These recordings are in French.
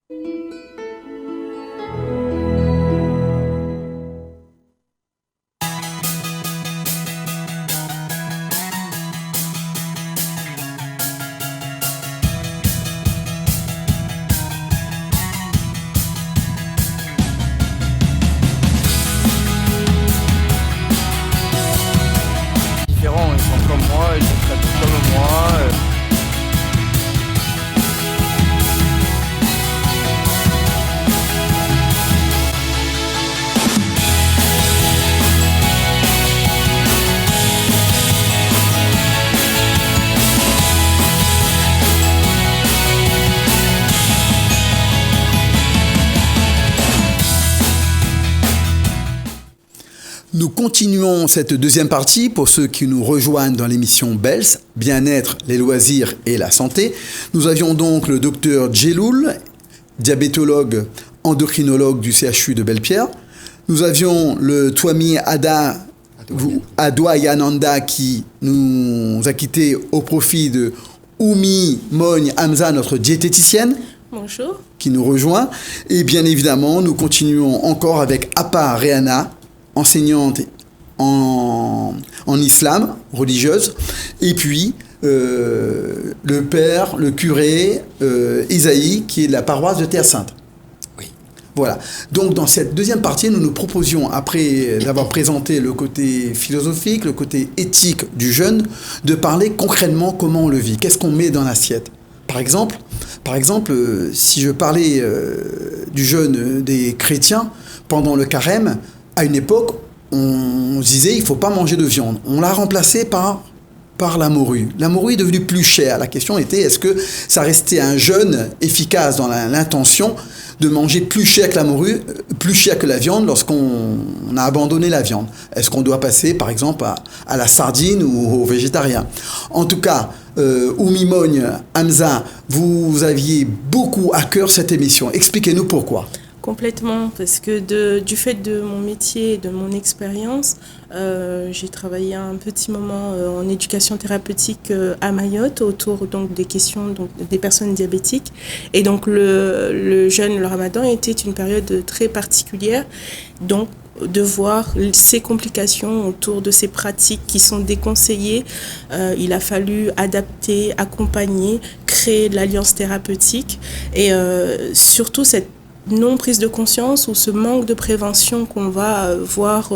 Différents, ils sont comme moi, ils sont traités comme moi. Nous continuons cette deuxième partie pour ceux qui nous rejoignent dans l'émission BELS, Bien-être, les loisirs et la santé. Nous avions donc le docteur Djeloul, diabétologue, endocrinologue du CHU de Belle-Pierre. Nous avions le Twami Adwayananda qui nous a quittés au profit de Oumi Mogne Hamza, notre diététicienne. Bonjour. Qui nous rejoint. Et bien évidemment, nous continuons encore avec Appa Rehana, enseignante en islam, religieuse, et puis le père, le curé Isaïe, qui est de la paroisse de Terre Sainte. Oui. Voilà. Donc dans cette deuxième partie, nous nous proposions, après d'avoir présenté le côté philosophique, le côté éthique du jeûne, de parler concrètement comment on le vit, qu'est-ce qu'on met dans l'assiette. Par exemple, si je parlais du jeûne des chrétiens pendant le carême, à une époque, on disait il ne faut pas manger de viande. On l'a remplacé par la morue. La morue est devenue plus chère. La question était est-ce que ça restait un jeûne efficace dans l'intention de manger plus cher que la morue, plus cher que la viande lorsqu'on a abandonné la viande. Est-ce qu'on doit passer par exemple à la sardine ou au végétarien? En tout cas, Oumi Mogne Hamza, vous aviez beaucoup à cœur cette émission. Expliquez-nous pourquoi. Complètement, parce que du fait de mon métier et de mon expérience, j'ai travaillé un petit moment en éducation thérapeutique à Mayotte autour donc des questions donc des personnes diabétiques. Et donc le jeûne, le Ramadan était une période très particulière, donc de voir ces complications autour de ces pratiques qui sont déconseillées. Il a fallu adapter, accompagner, créer de l'alliance thérapeutique et surtout cette non-prise de conscience ou ce manque de prévention qu'on va voir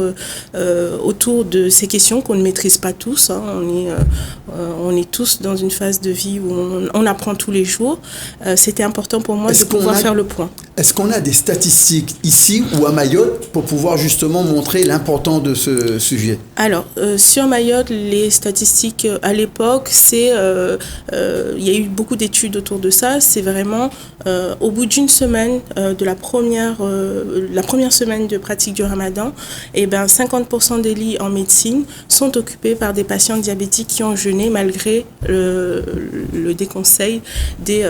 autour de ces questions qu'on ne maîtrise pas tous. Hein. On est tous dans une phase de vie où on apprend tous les jours. C'était important pour moi de pouvoir faire le point. Est-ce qu'on a des statistiques ici ou à Mayotte pour pouvoir justement montrer l'importance de ce sujet? Alors, sur Mayotte, les statistiques à l'époque, il y a eu beaucoup d'études autour de ça. C'est vraiment au bout d'une semaine de la première semaine de pratique du Ramadan, 50% des lits en médecine sont occupés par des patients diabétiques qui ont jeûné malgré le déconseil des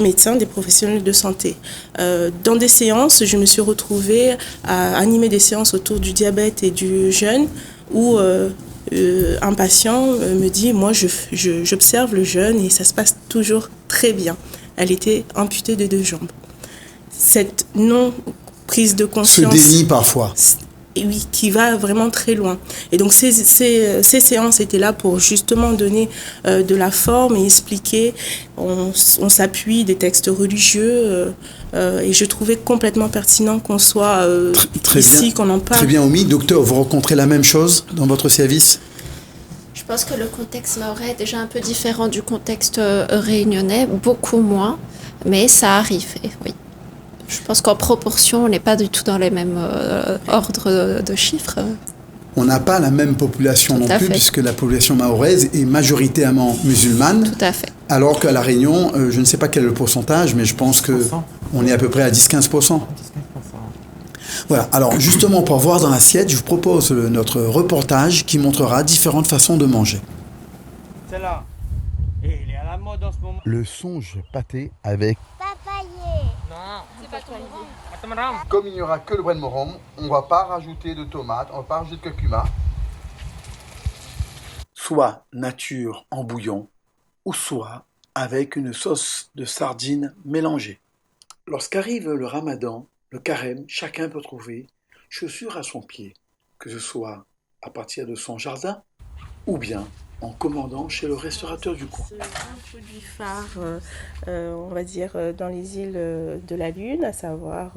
médecins, des professionnels de santé. Dans des séances, je me suis retrouvée à animer des séances autour du diabète et du jeûne où un patient me dit « Moi, j'observe le jeûne et ça se passe toujours très bien ». Elle était amputée de 2 jambes. Cette non-prise de conscience... Ce déni parfois. Oui, qui va vraiment très loin. Et donc ces séances étaient là pour justement donner de la forme et expliquer. On s'appuie des textes religieux et je trouvais complètement pertinent qu'on soit ici, qu'on en parle. Très bien, Oumi. Docteur, vous rencontrez la même chose dans votre service? Je pense que le contexte mahorais est déjà un peu différent du contexte réunionnais, beaucoup moins, mais ça arrive, oui. Je pense qu'en proportion, on n'est pas du tout dans les mêmes ordres de chiffres. On n'a pas la même population non plus, puisque la population mahoraise est majoritairement musulmane. Tout à fait. Alors qu'à La Réunion, je ne sais pas quel est le pourcentage, mais je pense qu'on est à peu près à 10-15%. Voilà, alors justement pour voir dans l'assiette, je vous propose notre reportage qui montrera différentes façons de manger. Celle-là, et il est à la mode en ce moment. Le songe pâté avec... Non, c'est pas ton Comme il n'y aura que le bren morom, on ne va pas rajouter de tomates, on ne va pas rajouter de curcuma. Soit nature en bouillon, ou soit avec une sauce de sardines mélangée. Lorsqu'arrive le ramadan, le carême, chacun peut trouver chaussures à son pied, que ce soit à partir de son jardin ou bien en commandant chez le restaurateur du coin. C'est un produit phare, on va dire, dans les îles de la Lune, à savoir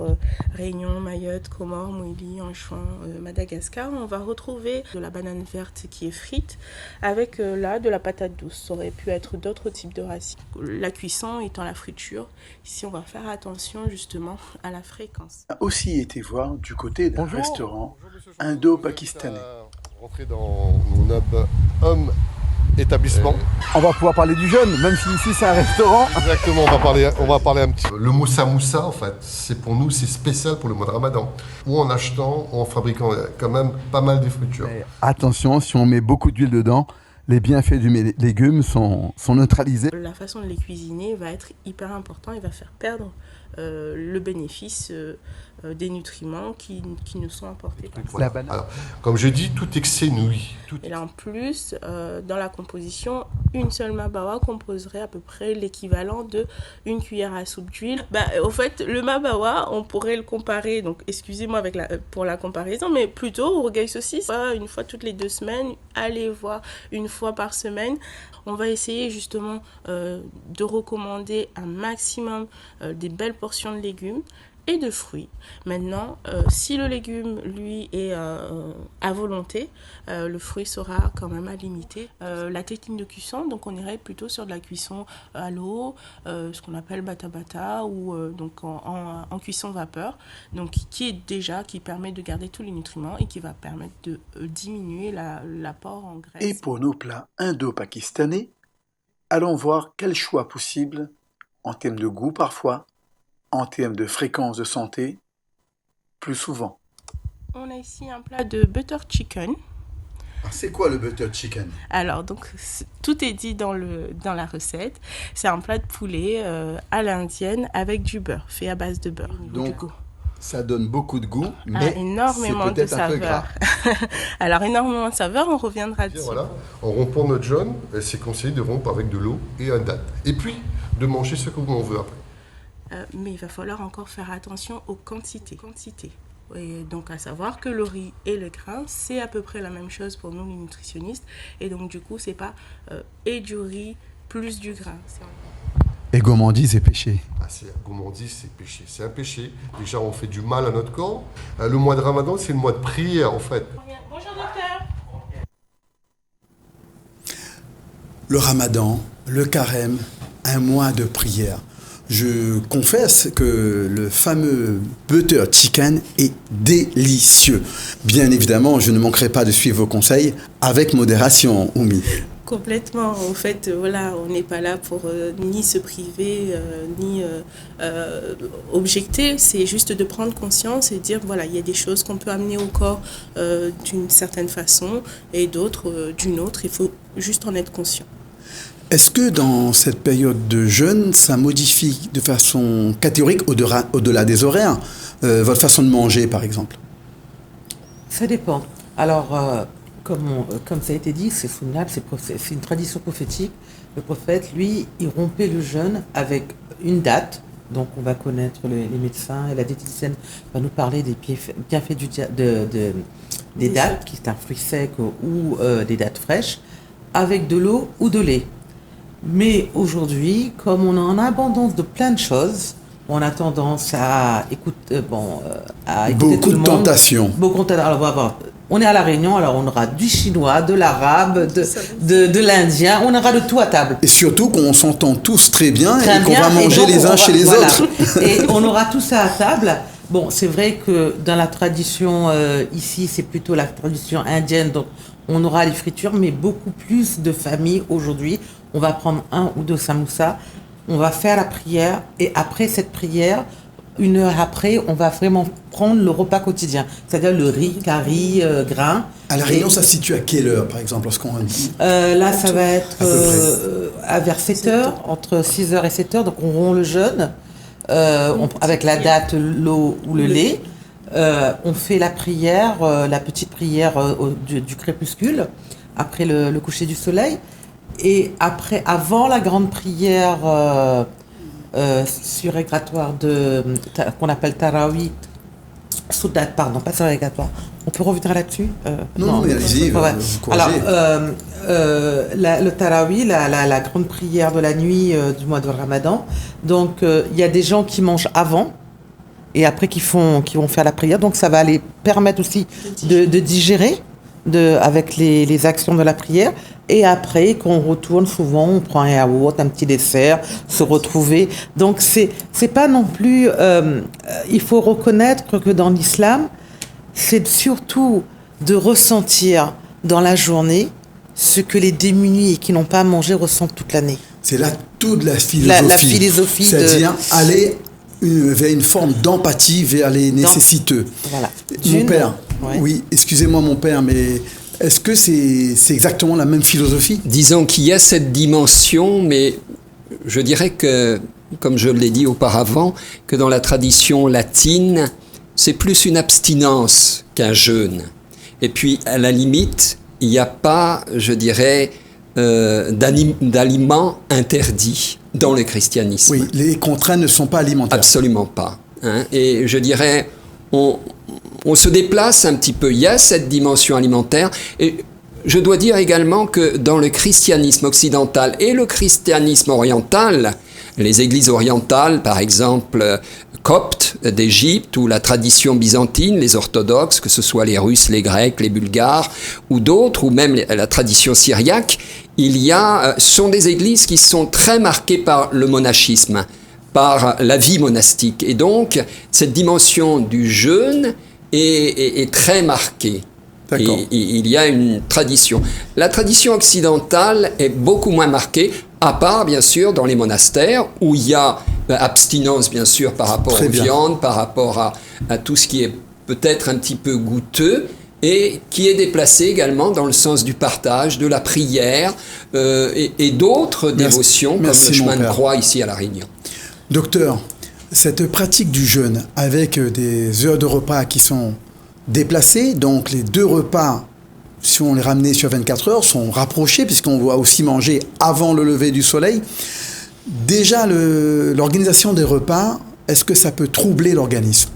Réunion, Mayotte, Comores, Moïli, Anchouan, Madagascar. On va retrouver de la banane verte qui est frite avec là de la patate douce. Ça aurait pu être d'autres types de racines. La cuisson étant la friture, ici on va faire attention justement à la fréquence. On a aussi été voir du côté d'un restaurant Bonjour, monsieur, indo-pakistanais. Rentrer dans mon home établissement. On va pouvoir parler du jeûne, même si ici c'est un restaurant. Exactement, on va parler un petit peu. Le moussa moussa, en fait, c'est pour nous, c'est spécial pour le mois de Ramadan. Ou en achetant, ou en fabriquant quand même pas mal de fritures. Mais attention, si on met beaucoup d'huile dedans, les bienfaits du légume sont neutralisés. La façon de les cuisiner va être hyper important et va faire perdre le bénéfice des nutriments qui nous sont apportés. Voilà. Alors, comme je dis, tout excès nuit. Et là en plus, dans la composition, une seule mabawa composerait à peu près l'équivalent de une cuillère à soupe d'huile. Au fait, le mabawa, on pourrait le comparer, donc excusez-moi pour la comparaison, mais plutôt au orgueil saucisse. Une fois toutes les 2 semaines, allez voir une fois par semaine. On va essayer justement de recommander un maximum des belles portions de légumes et de fruits. Maintenant, si le légume, lui, est à volonté, le fruit sera quand même à limiter. La technique de cuisson, donc on irait plutôt sur de la cuisson à l'eau, ce qu'on appelle bata bata, ou donc en cuisson vapeur, donc qui permet de garder tous les nutriments et qui va permettre de diminuer l'apport en graisse. Et pour nos plats indo-pakistanais, allons voir quel choix possible, en termes de goût parfois, en termes de fréquence de santé, plus souvent. On a ici un plat de butter chicken. C'est quoi le butter chicken? Alors, donc, tout est dit dans la recette. C'est un plat de poulet à l'indienne avec du beurre, fait à base de beurre. Donc, ça donne beaucoup de goût, mais énormément c'est peut-être de un peu saveur. gras. Alors, énormément de saveur, on reviendra dessus. Voilà, en rompant notre jaune, c'est conseillé de rompre avec de l'eau et un date. Et puis, de manger ce que l'on veut après. Mais il va falloir encore faire attention aux quantités. Et donc à savoir que le riz et le grain, c'est à peu près la même chose pour nous les nutritionnistes. Et donc du coup, c'est pas et du riz plus du grain. Et gourmandise, c'est péché. Gourmandise, c'est péché. C'est un péché. Déjà, on fait du mal à notre corps. Le mois de Ramadan, c'est le mois de prière, en fait. Bonjour docteur. Le ramadan, le carême, un mois de prière. Je confesse que le fameux butter chicken est délicieux. Bien évidemment, je ne manquerai pas de suivre vos conseils avec modération, Oumi. Complètement. En fait, voilà, on n'est pas là pour ni se priver, ni objecter. C'est juste de prendre conscience et dire, voilà, il y a des choses qu'on peut amener au corps d'une certaine façon et d'autres d'une autre. Il faut juste en être conscient. Est-ce que dans cette période de jeûne, ça modifie de façon catégorique, au-delà des horaires, votre façon de manger, par exemple? Ça dépend. Alors, comme ça a été dit, c'est sunnah, c'est une tradition prophétique. Le prophète, lui, il rompait le jeûne avec une date. Donc, on va connaître les médecins et la diététicienne va nous parler des bienfaits des dattes, qui est un fruit sec ou des dattes fraîches, avec de l'eau ou de lait. Mais aujourd'hui, comme on est en abondance de plein de choses, on a tendance à écouter Beaucoup tout le de monde. tentations. Alors, on est à La Réunion, alors on aura du chinois, de l'arabe, de l'indien, on aura de tout à table. Et surtout qu'on s'entend tous très bien Très et qu'on bien, va manger donc, les uns chez les voilà. autres. Et on aura tout ça à table. Bon, c'est vrai que dans la tradition ici, c'est plutôt la tradition indienne, donc on aura les fritures, mais beaucoup plus de familles aujourd'hui. On va prendre 1 ou 2 samoussas, on va faire la prière, et après cette prière, 1 heure après, on va vraiment prendre le repas quotidien, c'est-à-dire le riz, curry, grain. À La Réunion, ça se situe à quelle heure, par exemple, lorsqu'on dit? Là, ça va être vers 7 heures, 7 entre 6 heures et 7 heures, donc on rompt le jeûne, avec la date, l'eau ou le lait. On fait la prière, la petite prière du crépuscule, après le coucher du soleil. Et après, avant la grande prière surrégratoire qu'on appelle Tarawih, Soudat, pardon, pas surrégratoire. On peut revenir là-dessus Non, mais allez-y, vous corrigez. Alors, le Tarawih, la grande prière de la nuit du mois de Ramadan, donc il y a des gens qui mangent avant et après qui vont faire la prière, donc ça va les permettre aussi de digérer avec les actions de la prière. Et après, quand on retourne, souvent, on prend un yaourt, un petit dessert, se retrouver. Donc, c'est pas non plus... il faut reconnaître que dans l'islam, c'est surtout de ressentir dans la journée ce que les démunis et qui n'ont pas mangé ressentent toute l'année. C'est là toute la philosophie. La philosophie c'est-à-dire aller vers une forme d'empathie vers les nécessiteux. Voilà. Mon père, ouais. oui, excusez-moi mon père, mais est-ce que c'est exactement la même philosophie ? Disons qu'il y a cette dimension, mais je dirais que, comme je l'ai dit auparavant, que dans la tradition latine, c'est plus une abstinence qu'un jeûne. Et puis, à la limite, il n'y a pas, je dirais, d'aliments interdits dans le christianisme. Oui, les contraintes ne sont pas alimentaires. Absolument pas. Hein. Et je dirais, on se déplace un petit peu. Il y a cette dimension alimentaire. Et je dois dire également que dans le christianisme occidental et le christianisme oriental, les églises orientales, par exemple, coptes d'Égypte ou la tradition byzantine, les orthodoxes, que ce soit les Russes, les Grecs, les Bulgares ou d'autres, ou même la tradition syriaque, sont des églises qui sont très marquées par le monachisme, par la vie monastique. Et donc, cette dimension du jeûne est très marquée. D'accord. Et il y a une tradition. La tradition occidentale est beaucoup moins marquée, à part, bien sûr, dans les monastères, où il y a abstinence, bien sûr, par rapport aux viandes, par rapport à tout ce qui est peut-être un petit peu goûteux, et qui est déplacé également dans le sens du partage, de la prière, et d'autres dévotions, comme le chemin de croix ici à La Réunion. Docteur, cette pratique du jeûne, avec des heures de repas qui sont déplacées, donc les 2 repas, si on les ramenait sur 24 heures, sont rapprochés, puisqu'on doit aussi manger avant le lever du soleil. Déjà, l'organisation des repas, est-ce que ça peut troubler l'organisme ?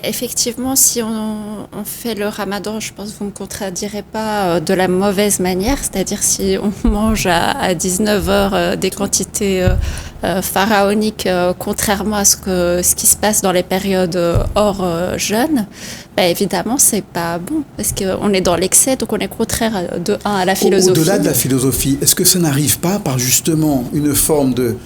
Effectivement, si on fait le ramadan, je pense que vous ne me contredirez pas, de la mauvaise manière, c'est-à-dire si on mange à 19h des quantités pharaoniques, contrairement à ce qui se passe dans les périodes hors jeûne, évidemment, c'est pas bon, parce qu'on est dans l'excès, donc on est contraire à la philosophie. Au-delà de la philosophie, est-ce que ça n'arrive pas par justement une forme de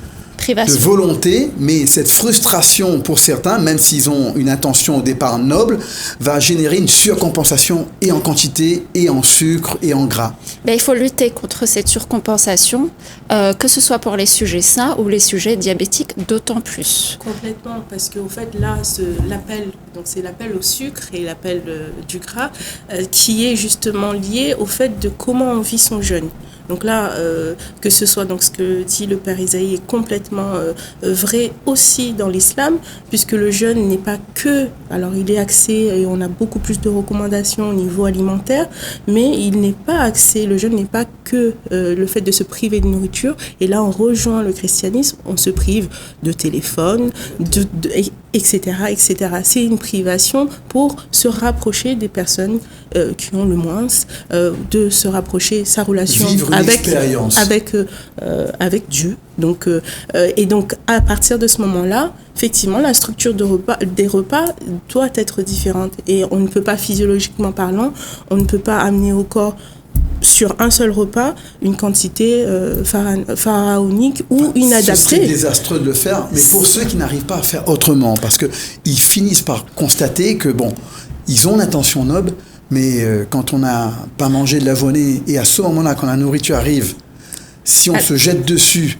volonté, mais cette frustration pour certains, même s'ils ont une intention au départ noble, va générer une surcompensation et en quantité, et en sucre, et en gras. Il faut lutter contre cette surcompensation, que ce soit pour les sujets sains ou les sujets diabétiques, d'autant plus. Complètement, parce qu'au fait, là, c'est l'appel au sucre et l'appel du gras qui est justement lié au fait de comment on vit son jeûne. Donc là, que ce soit donc ce que dit le Père Isaïe est complètement vrai aussi dans l'islam, puisque le jeûne n'est pas que, alors il est axé et on a beaucoup plus de recommandations au niveau alimentaire, mais il n'est pas axé, le jeûne n'est pas que le fait de se priver de nourriture. Et là, on rejoint le christianisme, on se prive de téléphone, etc., etc. C'est une privation pour se rapprocher des personnes qui ont le moins, de se rapprocher sa relation avec Dieu. Donc, et donc, à partir de ce moment-là, effectivement, la structure des repas doit être différente. Et on ne peut pas, physiologiquement parlant, on ne peut pas amener au corps sur un seul repas une quantité pharaonique ou inadaptée. Ce serait désastreux de le faire, mais pour ceux qui n'arrivent pas à faire autrement, parce qu'ils finissent par constater que, ils ont l'intention noble, mais quand on n'a pas mangé de l'avoine, et à ce moment-là, quand la nourriture arrive, si on se jette dessus,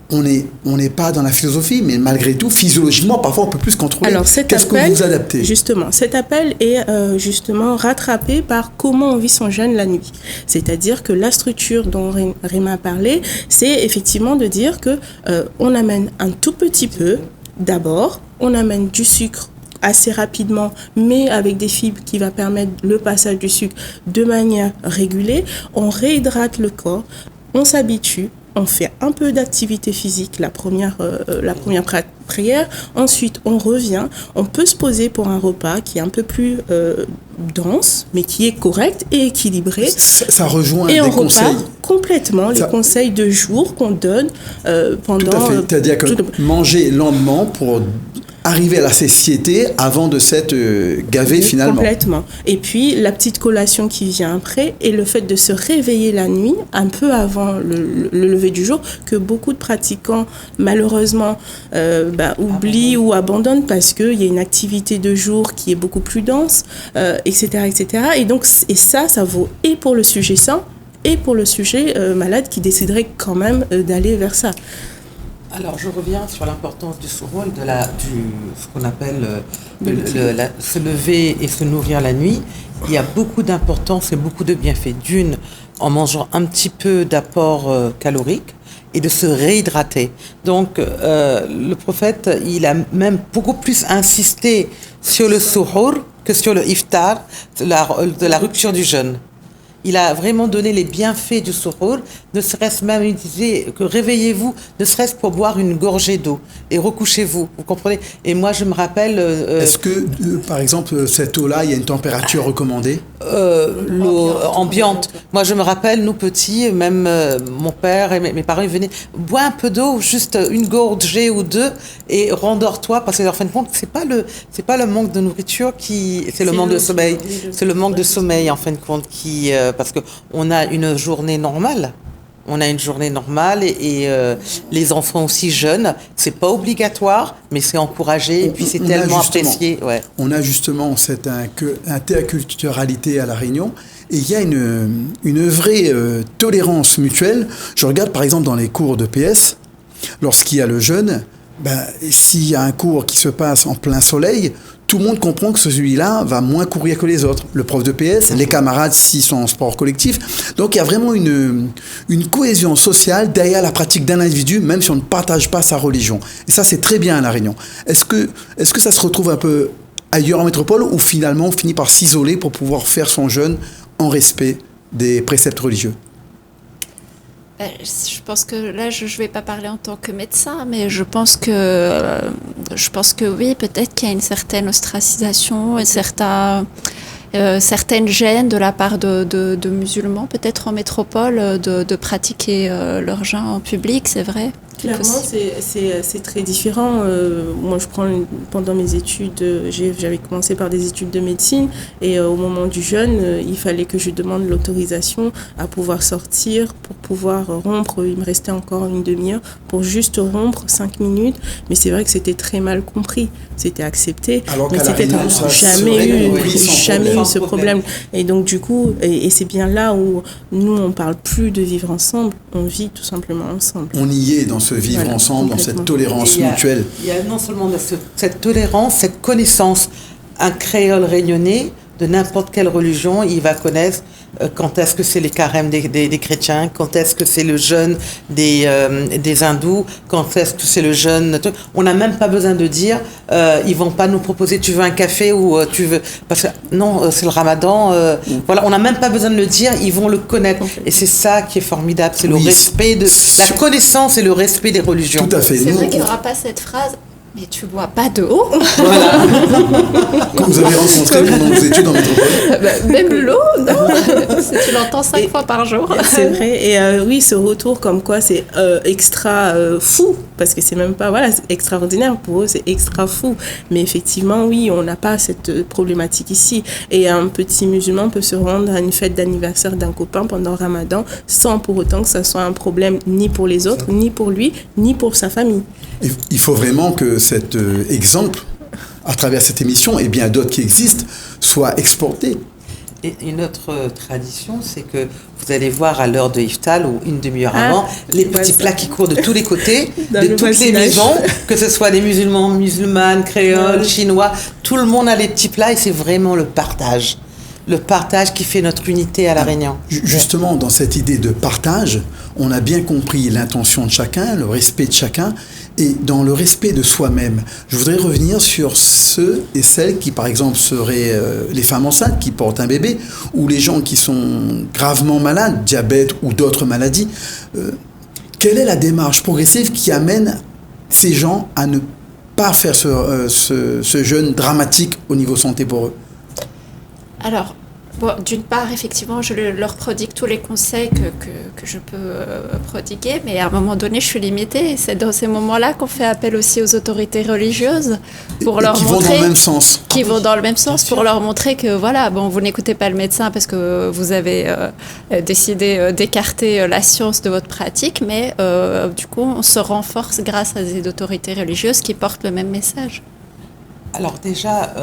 on n'est pas dans la philosophie, mais malgré tout, physiologiquement, parfois on peut plus se contrôler. Alors, qu'est-ce que vous adaptez ? Justement, cet appel est justement rattrapé par comment on vit son jeûne la nuit. C'est-à-dire que la structure dont Réma a parlé, c'est effectivement de dire que on amène un tout petit peu, d'abord, on amène du sucre assez rapidement, mais avec des fibres qui va permettre le passage du sucre de manière régulée. On réhydrate le corps, on s'habitue, on fait un peu d'activité physique la première prière. Ensuite, on revient. On peut se poser pour un repas qui est un peu plus dense, mais qui est correct et équilibré. Ça rejoint et des on conseils. repart complètement les conseils de jour qu'on donne pendant... Tout à fait. C'est-à-dire que manger lentement pour arriver à la satiété avant de s'être gavé finalement. Complètement. Et puis la petite collation qui vient après et le fait de se réveiller la nuit un peu avant le lever du jour que beaucoup de pratiquants malheureusement oublient ou abandonnent parce qu'il y a une activité de jour qui est beaucoup plus dense, etc., etc. Et donc ça vaut et pour le sujet sain et pour le sujet malade qui déciderait quand même d'aller vers ça. Alors, je reviens sur l'importance du suhoor, ce qu'on appelle se lever et se nourrir la nuit. Il y a beaucoup d'importance et beaucoup de bienfaits. D'une, en mangeant un petit peu d'apport calorique et de se réhydrater. Donc, le prophète, il a même beaucoup plus insisté sur le suhoor que sur le iftar, de la rupture du jeûne. Il a vraiment donné les bienfaits du suhoor, ne serait-ce même, il disait que réveillez-vous, ne serait-ce pour boire une gorgée d'eau et recouchez-vous, vous comprenez? Et moi, je me rappelle... Est-ce que, par exemple, cette eau-là, il y a une température recommandée? L'eau ambiante. Moi, je me rappelle, nous petits, même mon père et mes parents, ils venaient, bois un peu d'eau, juste une gorgée ou deux, et rendors-toi, parce que en fin de compte, c'est pas le manque de nourriture c'est le manque de sommeil. C'est le manque de sommeil, en fin de compte, parce que on a une journée normale. Et les enfants aussi jeunes, c'est pas obligatoire, mais c'est encouragé et puis c'est tellement apprécié. Ouais. On a justement cette interculturalité à La Réunion et il y a une vraie tolérance mutuelle. Je regarde par exemple dans les cours de PS, lorsqu'il y a le jeûne, s'il y a un cours qui se passe en plein soleil, tout le monde comprend que celui-là va moins courir que les autres. Le prof de PS, les camarades s'ils sont en sport collectif. Donc il y a vraiment une cohésion sociale derrière la pratique d'un individu, même si on ne partage pas sa religion. Et ça, c'est très bien à La Réunion. Est-ce que ça se retrouve un peu ailleurs en métropole ou finalement on finit par s'isoler pour pouvoir faire son jeûne en respect des préceptes religieux? Je pense que là, je ne vais pas parler en tant que médecin, mais je pense que oui, peut-être qu'il y a une certaine ostracisation, certaines gênes de la part de musulmans, peut-être en métropole, de pratiquer leur jeûne en public, c'est vrai. Clairement, c'est très différent. Moi, pendant mes études, j'avais commencé par des études de médecine et au moment du jeûne, il fallait que je demande l'autorisation à pouvoir sortir pour pouvoir rompre. Il me restait encore une demi-heure pour juste rompre 5 minutes. Mais c'est vrai que c'était très mal compris. C'était accepté, alors mais c'était jamais eu ce problème. Et donc, du coup, et c'est bien là où nous, on parle plus de vivre ensemble. On vit tout simplement ensemble. On y est dans ce vivre ensemble, dans cette tolérance mutuelle. Il y a non seulement cette tolérance, cette connaissance. Un créole réunionnais de n'importe quelle religion, il va connaître quand est-ce que c'est les carêmes des chrétiens, quand est-ce que c'est le jeûne des hindous, quand est-ce que c'est le jeûne... On n'a même pas besoin de dire, ils vont pas nous proposer tu veux un café ou tu veux... Parce que non, c'est le ramadan. Voilà, on n'a même pas besoin de le dire, ils vont le connaître. Et c'est ça qui est formidable, c'est le respect de... La connaissance et le respect des religions. Tout à fait. C'est vrai qu'il n'y aura pas cette phrase... Mais tu bois pas d'eau. Voilà. Comme vous avez rencontré pendant vos études en métropole. Même l'eau, non. Tu l'entends 5 fois par jour. C'est vrai. Et oui, ce retour comme quoi c'est extra fou. Parce que c'est même pas c'est extraordinaire. Pour eux, c'est extra fou. Mais effectivement, oui, on n'a pas cette problématique ici. Et un petit musulman peut se rendre à une fête d'anniversaire d'un copain pendant Ramadan sans pour autant que ça soit un problème ni pour les autres, ni pour lui, ni pour sa famille. Il faut vraiment que cet exemple, à travers cette émission, et bien d'autres qui existent, soit exporté. Et une autre tradition, c'est que vous allez voir à l'heure de Iftar ou une demi-heure avant, les petits plats qui courent de tous les côtés, de toutes les maisons, que ce soit des musulmans, musulmanes, créoles, chinois, tout le monde a les petits plats et c'est vraiment le partage. Le partage qui fait notre unité à La Réunion. Justement, dans cette idée de partage, on a bien compris l'intention de chacun, le respect de chacun, Et dans le respect de soi-même, je voudrais revenir sur ceux et celles qui, par exemple, seraient les femmes enceintes qui portent un bébé, ou les gens qui sont gravement malades, diabète ou d'autres maladies. Quelle est la démarche progressive qui amène ces gens à ne pas faire ce jeûne dramatique au niveau santé pour eux? Alors, bon, d'une part, effectivement, je leur prodigue tous les conseils que je peux prodiguer, mais à un moment donné, je suis limitée. Et c'est dans ces moments-là qu'on fait appel aussi aux autorités religieuses pour leur montrer... Qui vont dans le même sens. Qui vont dans le même sens pour leur montrer que, voilà, bon, vous n'écoutez pas le médecin parce que vous avez décidé d'écarter la science de votre pratique, mais du coup, on se renforce grâce à des autorités religieuses qui portent le même message. Alors déjà,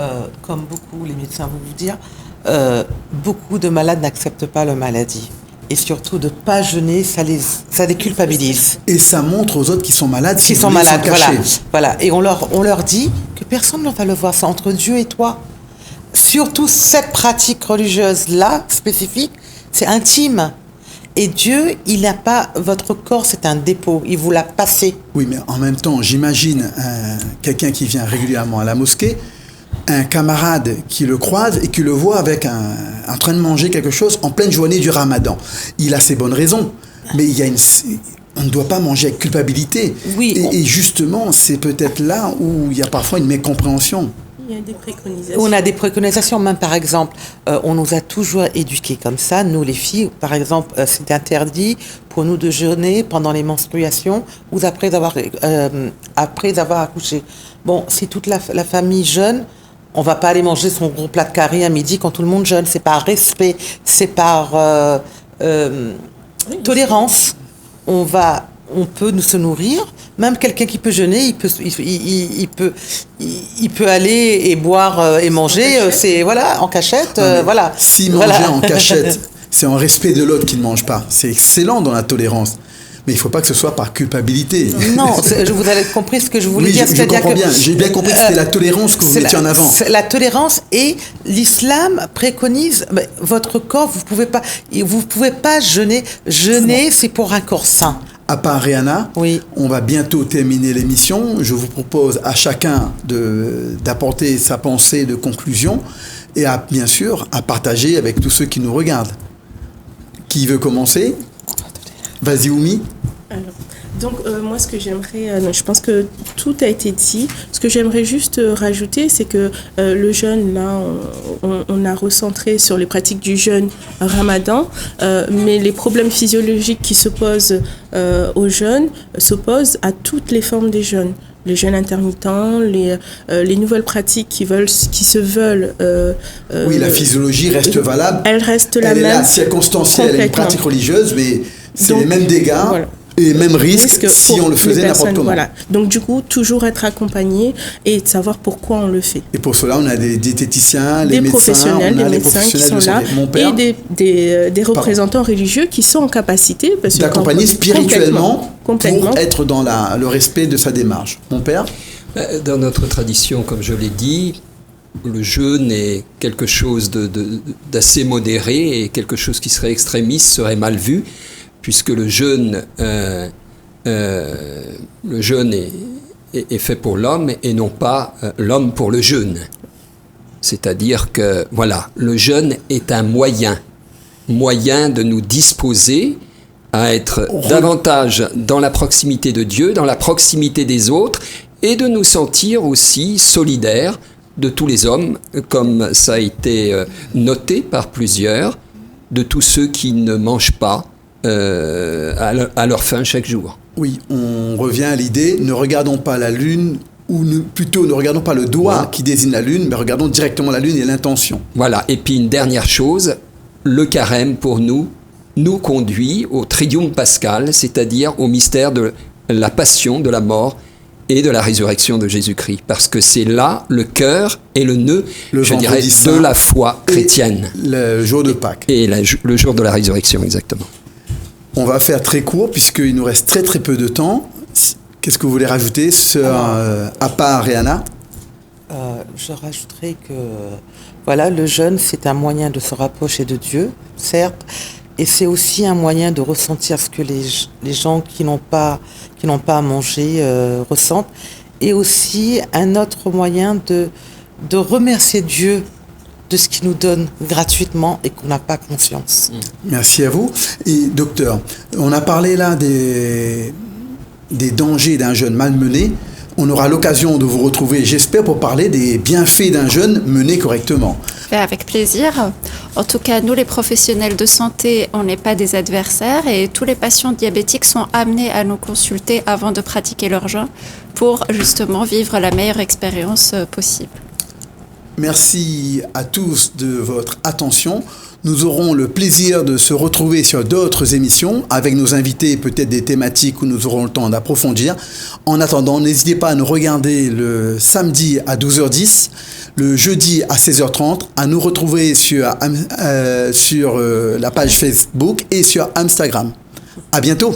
comme beaucoup les médecins vont vous dire, beaucoup de malades n'acceptent pas leur maladie. Et surtout, de ne pas jeûner, ça les culpabilise. Et ça montre aux autres qui sont malades, Qui sont malades, voilà. Et on leur dit que personne ne va le voir, c'est entre Dieu et toi. Surtout cette pratique religieuse-là, spécifique, c'est intime. Et Dieu, il n'a pas... Votre corps, c'est un dépôt, il vous l'a passé. Oui, mais en même temps, j'imagine quelqu'un qui vient régulièrement à la mosquée, un camarade qui le croise et qui le voit avec en train de manger quelque chose en pleine journée du Ramadan. Il a ses bonnes raisons, mais on ne doit pas manger avec culpabilité. Oui, et justement, c'est peut-être là où il y a parfois une mécompréhension. Il y a des préconisations. On a des préconisations, même par exemple, on nous a toujours éduqués comme ça, nous les filles. Par exemple, c'est interdit pour nous de jeûner pendant les menstruations ou après avoir accouché. Bon, si toute la famille jeûne, on va pas aller manger son gros plat de curry à midi quand tout le monde jeûne. C'est par respect, c'est par tolérance. On peut nous se nourrir. Même quelqu'un qui peut jeûner, il peut aller et boire et manger. C'est en cachette. Voilà. Si manger en cachette, c'est en respect de l'autre qui ne mange pas. C'est excellent dans la tolérance. Mais il ne faut pas que ce soit par culpabilité. Non, vous avez compris ce que je voulais dire. Je comprends bien. J'ai bien compris que c'était la tolérance que vous mettiez en avant. La tolérance, et l'islam préconise votre corps. Vous pouvez pas jeûner. Jeûner, c'est pour un corps sain. À part Rihanna, oui. On va bientôt terminer l'émission. Je vous propose à chacun d'apporter sa pensée de conclusion et bien sûr à partager avec tous ceux qui nous regardent. Qui veut commencer ? Vas-y, Oumi. Alors, donc, moi, ce que j'aimerais, je pense que tout a été dit. Ce que j'aimerais juste rajouter, c'est que le jeûne, là, on a recentré sur les pratiques du jeûne Ramadan, mais les problèmes physiologiques qui se posent au jeûne s'opposent à toutes les formes des jeûnes. Les jeûnes intermittents, les nouvelles pratiques qui se veulent... oui, la physiologie reste valable. Elle reste la même. Elle est là, circonstancielle, elle est une pratique religieuse, mais c'est les mêmes dégâts et les mêmes risques si on le faisait n'importe comment. Voilà. Donc du coup, toujours être accompagné et de savoir pourquoi on le fait. Et pour cela, on a des diététiciens, des les médecins, des médecins qui sont là, mon père, et des représentants religieux qui sont en capacité d'accompagner spirituellement pour être dans le respect de sa démarche. Mon père ? Dans notre tradition, comme je l'ai dit, le jeûne est quelque chose d'assez modéré, et quelque chose qui serait extrémiste serait mal vu, puisque le jeûne est fait pour l'homme et non pas l'homme pour le jeûne. C'est-à-dire que, voilà, le jeûne est un moyen de nous disposer à être davantage dans la proximité de Dieu, dans la proximité des autres, et de nous sentir aussi solidaires de tous les hommes, comme ça a été noté par plusieurs, de tous ceux qui ne mangent pas à leur faim chaque jour. Oui, on revient à l'idée, ne regardons pas la lune, plutôt ne regardons pas le doigt qui désigne la lune, mais regardons directement la lune et l'intention. Voilà, et puis une dernière chose, le carême pour nous conduit au triduum pascal, c'est-à-dire au mystère de la passion, de la mort et de la résurrection de Jésus-Christ, parce que c'est là le cœur et le nœud, je dirais, de la foi chrétienne. Le jour de Pâques. Et le jour de la résurrection, exactement. On va faire très court, puisqu'il nous reste très très peu de temps. Qu'est-ce que vous voulez rajouter, à part Rihanna ? Je rajouterai que le jeûne, c'est un moyen de se rapprocher de Dieu, certes, Et c'est aussi un moyen de ressentir ce que les gens qui n'ont pas à manger ressentent. Et aussi un autre moyen de remercier Dieu de ce qu'il nous donne gratuitement et qu'on n'a pas conscience. Merci à vous. Et docteur, on a parlé là des dangers d'un jeûne malmené. On aura l'occasion de vous retrouver, j'espère, pour parler des bienfaits d'un jeûne mené correctement. Avec plaisir. En tout cas, nous, les professionnels de santé, on n'est pas des adversaires et tous les patients diabétiques sont amenés à nous consulter avant de pratiquer leur jeûne pour justement vivre la meilleure expérience possible. Merci à tous de votre attention. Nous aurons le plaisir de se retrouver sur d'autres émissions avec nos invités, peut-être des thématiques où nous aurons le temps d'approfondir. En attendant, n'hésitez pas à nous regarder le samedi à 12h10, le jeudi à 16h30, à nous retrouver sur la page Facebook et sur Instagram. À bientôt.